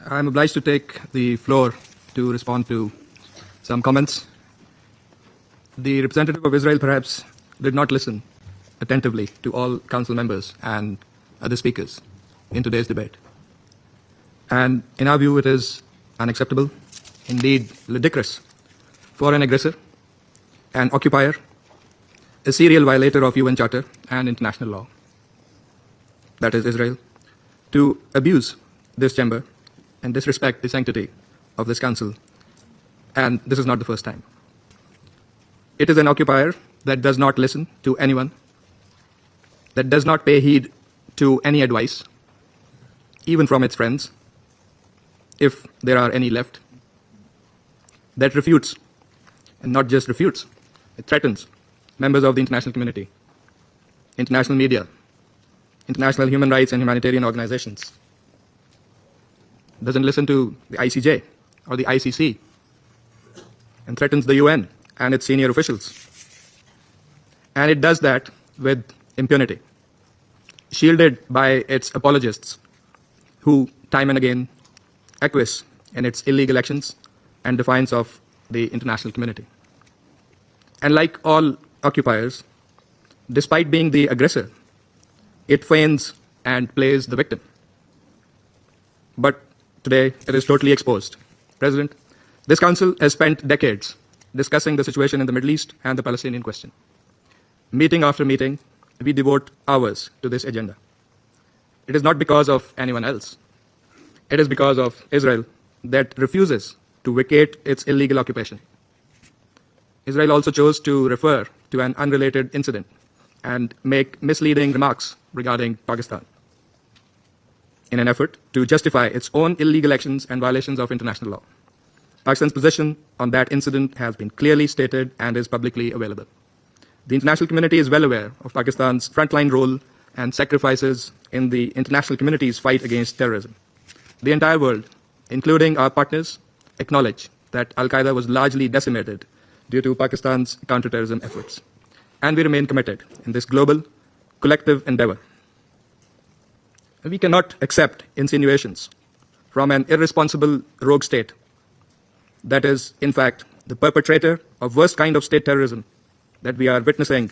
I'm obliged to take the floor to respond to some comments. The representative of Israel perhaps did not listen attentively to all council members and other speakers in today's debate. And in our view, it is unacceptable, indeed ludicrous, for an aggressor, an occupier, a serial violator of UN Charter and international law, that is Israel, to abuse this chamber and disrespect the sanctity of this council. And this is not the first time. It is an occupier that does not listen to anyone, that does not pay heed to any advice, even from its friends, if there are any left, that refutes, and not just refutes, it threatens members of the international community, international media, international human rights and humanitarian organizations, doesn't listen to the ICJ or the ICC, and threatens the UN and its senior officials. And it does that with impunity, shielded by its apologists, who time and again acquiesce in its illegal actions and defiance of the international community. And like all occupiers, despite being the aggressor, it feigns and plays the victim. But today, it is totally exposed. President, this council has spent decades discussing the situation in the Middle East and the Palestinian question. Meeting after meeting, we devote hours to this agenda. It is not because of anyone else. It is because of Israel that refuses to vacate its illegal occupation. Israel also chose to refer to an unrelated incident and make misleading remarks regarding Pakistan in an effort to justify its own illegal actions and violations of international law. Pakistan's position on that incident has been clearly stated and is publicly available. The international community is well aware of Pakistan's frontline role and sacrifices in the international community's fight against terrorism. The entire world, including our partners, acknowledge that Al-Qaeda was largely decimated due to Pakistan's counterterrorism efforts. And we remain committed in this global, collective endeavor. We cannot accept insinuations from an irresponsible rogue state that is, in fact, the perpetrator of worst kind of state terrorism that we are witnessing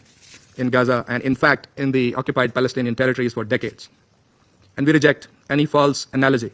in Gaza and, in fact, in the occupied Palestinian territories for decades. And we reject any false analogy